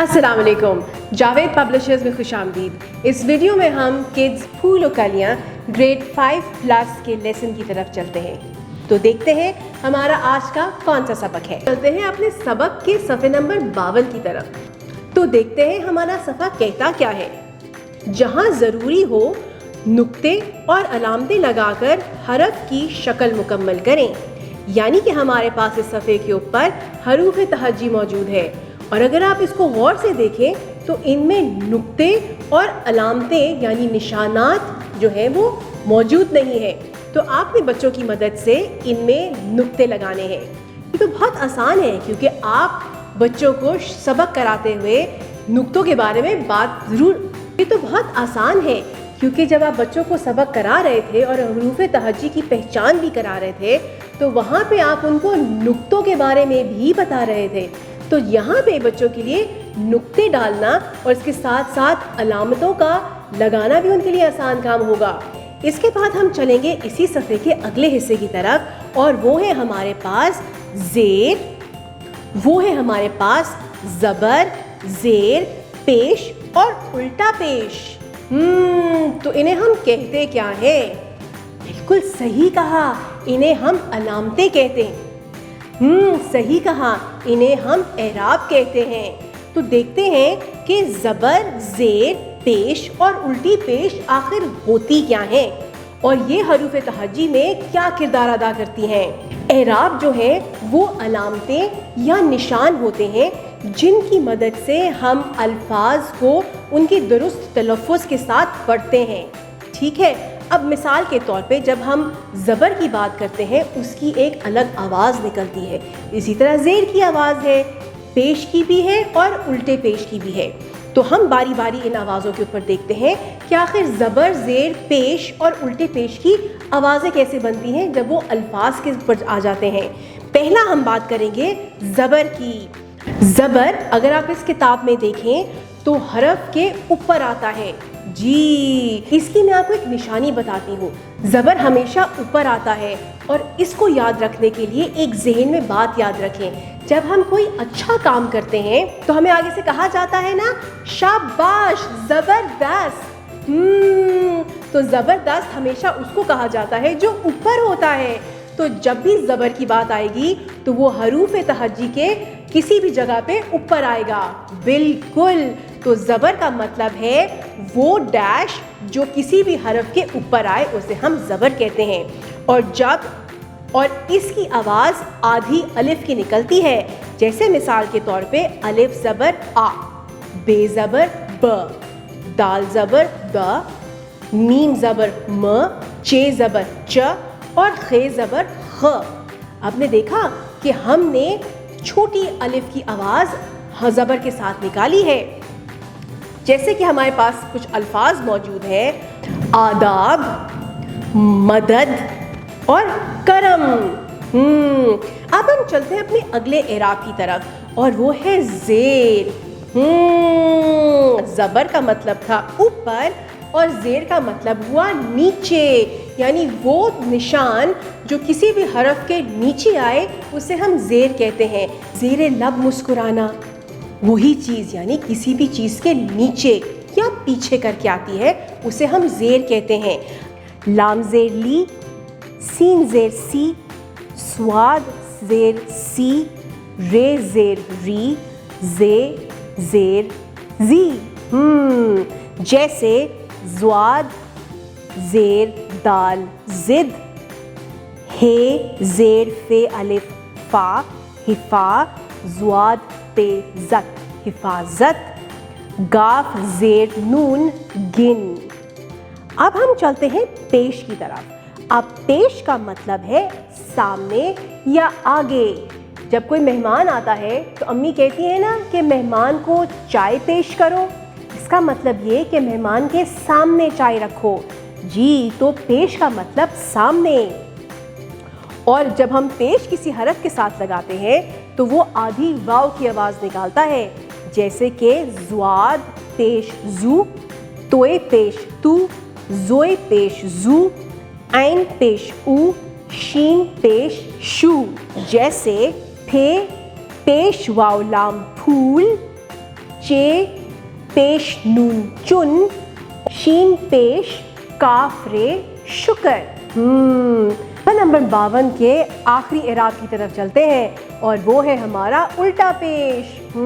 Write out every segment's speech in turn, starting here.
अस्सलाम वालेकुम, जावेद पब्लिशर्स में खुश आमदीद। इस वीडियो में हम किड्स फूल और कलियाँ ग्रेड 5+ के लेसन की तरफ चलते हैं। तो देखते हैं हमारा आज का कौन सा सबक है। चलते हैं अपने सबक के सफ़े नंबर 52 की तरफ। तो देखते हैं हमारा सफ़ा कहता क्या है। जहाँ ज़रूरी हो नुक्ते और अलामतें लगाकर हरफ की शक्ल मुकम्मल करें। यानी कि हमारे पास इस सफ़े के ऊपर हरूफ तहज्जी मौजूद है और अगर आप इसको गौर से देखें तो इनमें नुक्ते और अलामतें यानी निशानात जो है वो मौजूद नहीं है। तो आपने बच्चों की मदद से इनमें नुक्ते लगाने हैं। ये तो बहुत आसान है क्योंकि आप बच्चों को सबक कराते हुए नुक्तों के बारे में बात ज़रूर। ये तो बहुत आसान है क्योंकि जब आप बच्चों को सबक करा रहे थे और हरूफ तहज्जी की पहचान भी करा रहे थे तो वहाँ पे आप उनको नुक्तों के बारे में भी बता रहे थे। तो यहाँ पे बच्चों के लिए नुक्ते डालना और इसके साथ साथ अलामतों का लगाना भी उनके लिए आसान काम होगा। इसके बाद हम चलेंगे इसी सफ़े के अगले हिस्से की तरफ और वो है हमारे पास ज़ेर, वो है हमारे पास ज़बर, ज़ेर, पेश और उल्टा पेश। तो इन्हें हम कहते क्या है? बिल्कुल सही कहा, इन्हें हम अलामतें कहते हैं। सही कहा, इन्हें हम एराब कहते हैं। तो देखते हैं कि ज़बर, ज़ेर, पेश और उल्टी पेश आखिर होती क्या हैं और ये हरूफ तहज्जी में क्या किरदार अदा करती हैं। एराब जो है वो अलामतें या निशान होते हैं जिनकी मदद से हम अल्फाज को उनकी दुरुस्त तलफ़्फ़ुज़ के साथ पढ़ते हैं। ठीक है, अब मिसाल के तौर पे जब हम ज़बर की बात करते हैं उसकी एक अलग आवाज़ निकलती है। इसी तरह ज़ेर की आवाज़ है, पेश की भी है और उल्टे पेश की भी है। तो हम बारी बारी इन आवाज़ों के ऊपर देखते हैं कि आखिर ज़बर, ज़ेर, पेश और उल्टे पेश की आवाज़ें कैसे बनती हैं जब वो अल्फाज के ऊपर आ जाते हैं। पहला हम बात करेंगे ज़बर की। ज़बर अगर आप इस किताब में देखें तो हरफ के ऊपर आता है। जी, इसकी मैं आपको एक निशानी बताती हूँ। ज़बर हमेशा ऊपर आता है और इसको याद रखने के लिए एक ज़हन में बात याद रखें। जब हम कोई अच्छा काम करते हैं तो हमें आगे से कहा जाता है ना, शाबाश, ज़बरदस्त। तो ज़बरदस्त हमेशा उसको कहा जाता है जो ऊपर होता है। तो जब भी ज़बर की बात आएगी तो वो हरूफ तहज्जी के किसी भी जगह पे ऊपर आएगा। बिल्कुल, तो ज़बर का मतलब है वो डैश जो किसी भी हरफ के ऊपर आए उसे हम ज़बर कहते हैं। और इसकी आवाज़ आधी अलिफ की निकलती है। जैसे मिसाल के तौर पे अलिफ ज़बर आ, बे ज़बर ब, दाल ज़बर द, मीम ज़बर म, चे ज़बर च और खे ज़बर ख। आपने देखा कि हमने छोटी अलिफ की आवाज़ ज़बर के साथ निकाली है। जैसे कि हमारे पास कुछ अल्फाज मौजूद हैं, आदाब, मदद और करम। अब हम चलते हैं अपने अगले एराब की तरफ और वो है ज़ेर। ज़बर का मतलब था ऊपर और ज़ेर का मतलब हुआ नीचे, यानी वो निशान जो किसी भी हरफ के नीचे आए उसे हम ज़ेर कहते हैं। ज़ेर लब मुस्कुराना, वही चीज़ यानी किसी भी चीज़ के नीचे या पीछे करके आती है उसे हम ज़ेर कहते हैं। लाम ज़ेर ली, सीन ज़ेर सी, स्वाद ज़ेर सी, रे ज़ेर री, ज़े ज़ेर ज़ी। जैसे ज़्वाद ज़ेर दाल ज़िद, हे ज़ेर फे अलिफ फ़ा हिफ़ा, ज़्वाद ते ज़त हिफाजत, गाफ ज़ेर नून गिन। अब हम चलते हैं पेश की तरफ। अब पेश का मतलब है सामने या आगे। जब कोई मेहमान आता है तो अम्मी कहती है ना कि मेहमान को चाय पेश करो। इसका मतलब ये कि मेहमान के सामने चाय रखो। जी, तो पेश का मतलब सामने। और जब हम पेश किसी हरफ के साथ लगाते हैं तो वो आधी वाव की आवाज़ निकालता है। जैसे कि ज़्वाद पेश जू, तोए पेश तू, ज़ोए पेश जू, ऐन पेश ऊ, शीन पेश शू। जैसे फे पेश वाव लाम फूल, چے پیش نون چن، شین پیش کاف رے شکر۔ نمبر 52 کے آخری اعراب کی طرف چلتے ہیں اور وہ ہے ہمارا الٹا پیش۔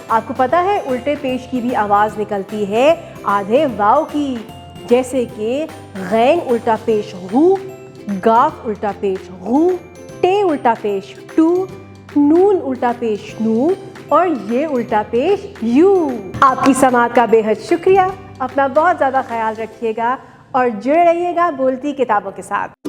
آپ کو پتا ہے الٹے پیش کی بھی آواز نکلتی ہے آدھے واو کی، جیسے کہ غین الٹا پیش غو، گاف الٹا پیش غو، ٹے الٹا پیش ٹو، نون الٹا پیش نو اور یہ الٹا پیش یو۔ آپ کی سماعت کا بے حد شکریہ، اپنا بہت زیادہ خیال رکھیے گا اور جڑے رہیے گا بولتی کتابوں کے ساتھ۔